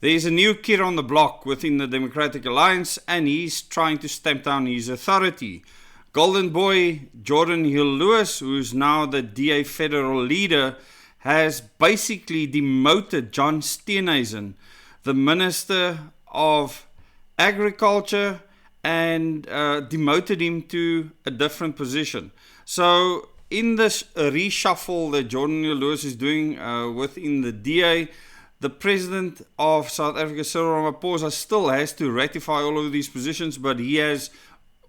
There's a new kid on the block within the Democratic Alliance, and he's trying to stamp down his authority. Golden Boy Jordan Hill-Lewis, who's now the DA federal leader, has basically demoted John Steenhuisen, the Minister of Agriculture, and demoted him to a different position. So in this reshuffle that Jordan Hill-Lewis is doing within the DA, the President of South Africa, Cyril Ramaphosa, still has to ratify all of these positions, but he has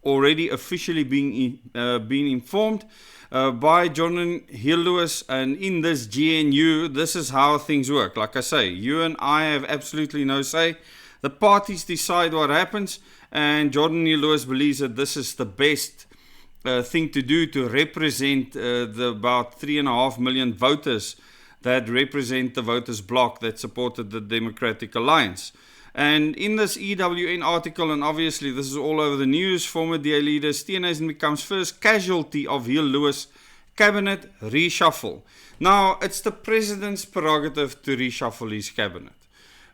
already officially been informed by Jordan Hill-Lewis. And in this GNU, this is how things work. Like I say, you and I have absolutely no say. The parties decide what happens, and Jordan Hill-Lewis believes that this is the best thing to do to represent the about 3.5 million voters that represent the voters' bloc that supported the Democratic Alliance. And in this EWN article, and obviously this is all over the news, former DA leader Steenhuisen becomes first casualty of Hill-Lewis cabinet reshuffle. Now, it's the president's prerogative to reshuffle his cabinet.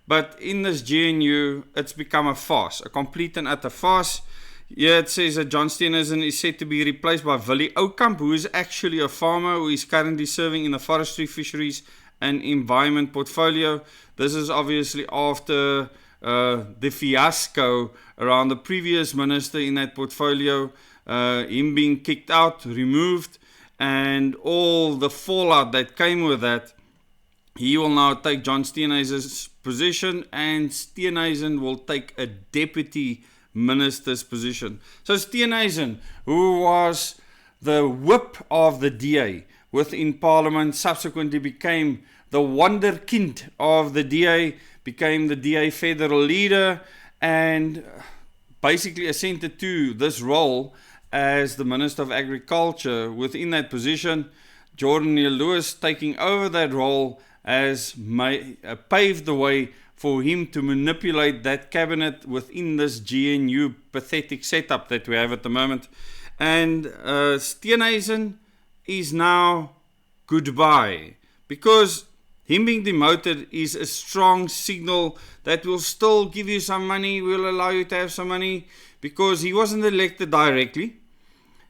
But in this GNU, it's become a farce, a complete and utter farce. Here it says that John Steenhuisen is set to be replaced by Willie Oukamp, who is actually a farmer who is currently serving in the Forestry, Fisheries and Environment portfolio. This is obviously after the fiasco around the previous minister in that portfolio, him being kicked out, removed, and all the fallout that came with that. He will now take John Steenhuisen's position, and Steenhuisen will take a deputy minister's position. So Steenhuisen, who was the whip of the DA within Parliament, subsequently became the wonderkind of the DA, became the DA federal leader, and basically ascended to this role as the Minister of Agriculture. Within that position, Jordan Hill-Lewis taking over that role has paved the way for him to manipulate that cabinet within this GNU pathetic setup that we have at the moment. And Steenhuisen is now goodbye, because him being demoted is a strong signal that will still give you some money, will allow you to have some money, because he wasn't elected directly.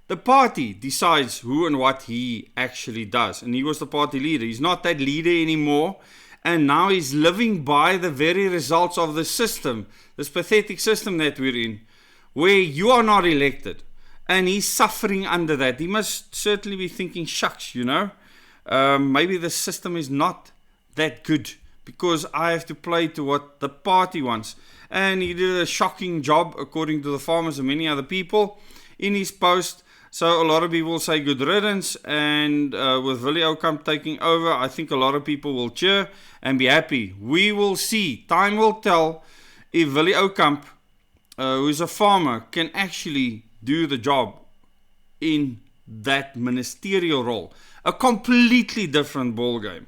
The party decides who and what he actually does, and he was the party leader. He's not that leader anymore. And now he's living by the very results of the system, this pathetic system that we're in, where you are not elected. And he's suffering under that. He must certainly be thinking, shucks, maybe the system is not that good, because I have to play to what the party wants. And he did a shocking job, according to the farmers and many other people, in his post. So a lot of people say good riddance, and with Willie Oukamp taking over, I think a lot of people will cheer and be happy. We will see. Time will tell if Willie Oukamp, who is a farmer, can actually do the job in that ministerial role. A completely different ballgame.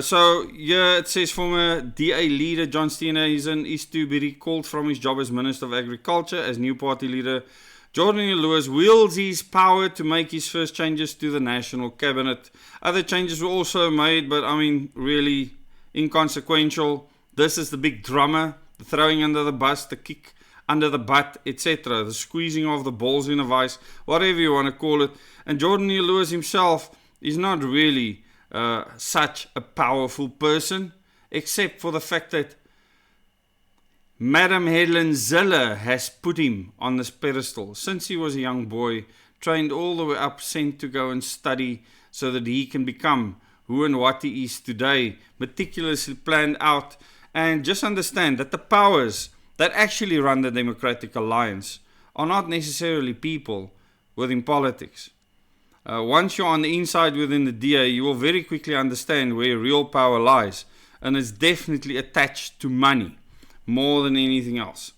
So here it says former DA leader John Steenhuisen is to be recalled from his job as Minister of Agriculture. As new party leader, Jordan Hill-Lewis wields his power to make his first changes to the National Cabinet. Other changes were also made, but really inconsequential. This is the big drama, the throwing under the bus, the kick under the butt, etc. The squeezing of the balls in a vice, whatever you want to call it. And Jordan Hill-Lewis himself is not really such a powerful person, except for the fact that Madam Helen Zille has put him on this pedestal since he was a young boy, trained all the way up, sent to go and study so that he can become who and what he is today, meticulously planned out. And just understand that the powers that actually run the Democratic Alliance are not necessarily people within politics. Once you're on the inside within the DA, you will very quickly understand where real power lies, and it's definitely attached to money more than anything else.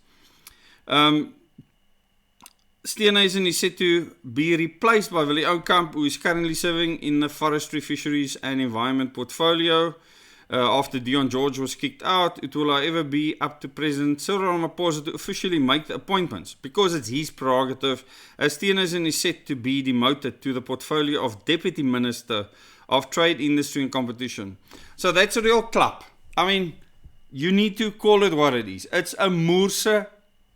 Steenhuisen is set to be replaced by Willie Oukamp, who is currently serving in the Forestry, Fisheries and Environment portfolio. After Dion George was kicked out, it will however be up to President Cyril Ramaphosa to officially make the appointments, because it's his prerogative, as Steenhuisen is set to be demoted to the portfolio of Deputy Minister of Trade, Industry and Competition. So that's a real clap. I mean, you need to call it what it is. It's a Moorse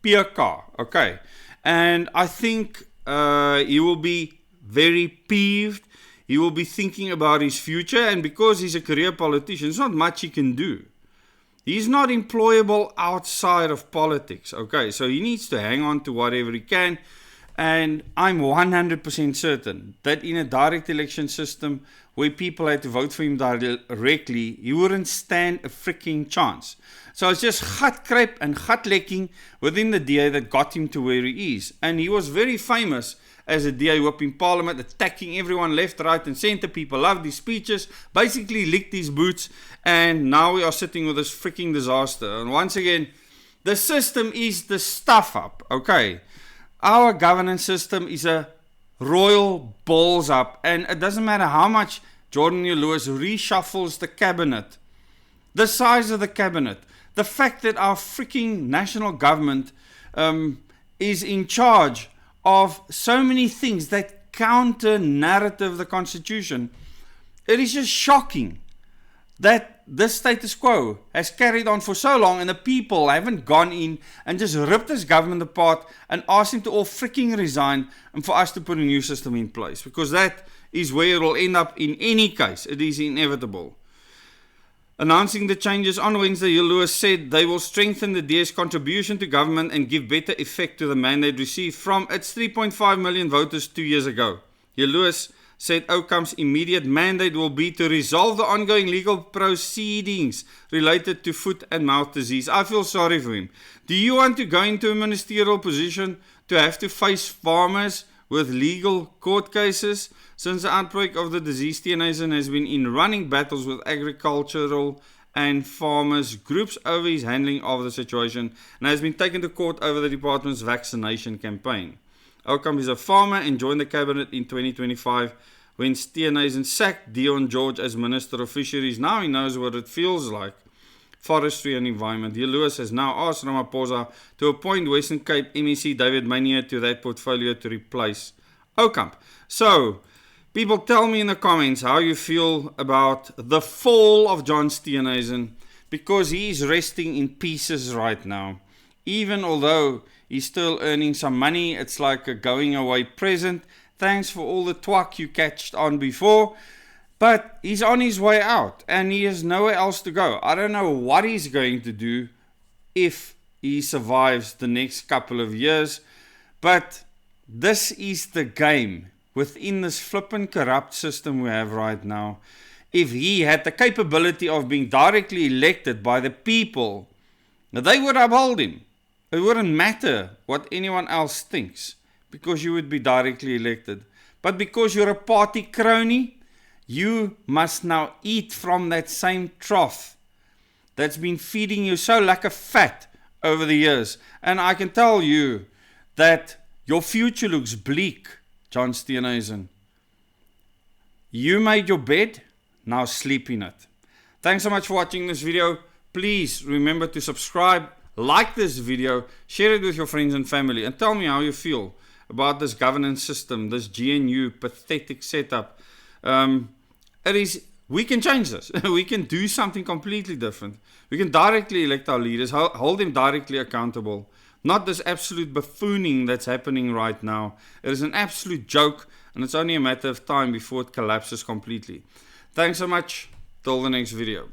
PK, okay? And I think he will be very peeved. He will be thinking about his future, and because he's a career politician, there's not much he can do. He's not employable outside of politics, okay? So he needs to hang on to whatever he can. And I'm 100% certain that in a direct election system where people had to vote for him directly, he wouldn't stand a freaking chance. So it's just gatgryp and gatlekking within the DA that got him to where he is. And he was very famous as a DA whip in Parliament, attacking everyone left, right and centre. People loved his speeches, basically licked his boots, and now we are sitting with this freaking disaster. And once again, the system is the stuff up, okay? Our governance system is a royal balls up, and it doesn't matter how much Jordan Lewis reshuffles the cabinet, the size of the cabinet, the fact that our freaking national government is in charge of so many things that counter narrative the Constitution. It is just shocking that this status quo has carried on for so long and the people haven't gone in and just ripped this government apart and asked him to all freaking resign and for us to put a new system in place, because that is where it will end up in any case. It is inevitable. Announcing the changes on Wednesday, Hill Lewis said they will strengthen the DA's contribution to government and give better effect to the mandate received from its 3.5 million voters 2 years ago. Hill Lewis said Oakham's immediate mandate will be to resolve the ongoing legal proceedings related to foot and mouth disease. I feel sorry for him. Do you want to go into a ministerial position to have to face farmers with legal court cases? Since the outbreak of the disease, TNAson has been in running battles with agricultural and farmers groups over his handling of the situation and has been taken to court over the department's vaccination campaign. Oakham is a farmer and joined the cabinet in 2025 when TNAson sacked Dion George as Minister of Fisheries. Now he knows what it feels like, forestry and environment. Hill Lewis has now asked Ramaphosa to appoint Western Cape MEC David Maynier to that portfolio to replace Oakham. So, people, tell me in the comments how you feel about the fall of John Steenhuisen, because he is resting in pieces right now. Even although he's still earning some money, it's like a going away present. Thanks for all the twat you catched on before. But he's on his way out and he has nowhere else to go. I don't know what he's going to do if he survives the next couple of years. But this is the game within this flippin' corrupt system we have right now. If he had the capability of being directly elected by the people, they would uphold him. It wouldn't matter what anyone else thinks, because you would be directly elected. But because you're a party crony, you must now eat from that same trough that's been feeding you so like a fat over the years. And I can tell you that your future looks bleak, John Steenhuisen. You made your bed, now sleep in it. Thanks so much for watching this video. Please remember to subscribe, like this video, share it with your friends and family, and tell me how you feel about this governance system, this GNU pathetic setup. We can change this. We can do something completely different. We can directly elect our leaders, hold them directly accountable. Not this absolute buffooning that's happening right now. It is an absolute joke, and it's only a matter of time before it collapses completely. Thanks so much. Till the next video.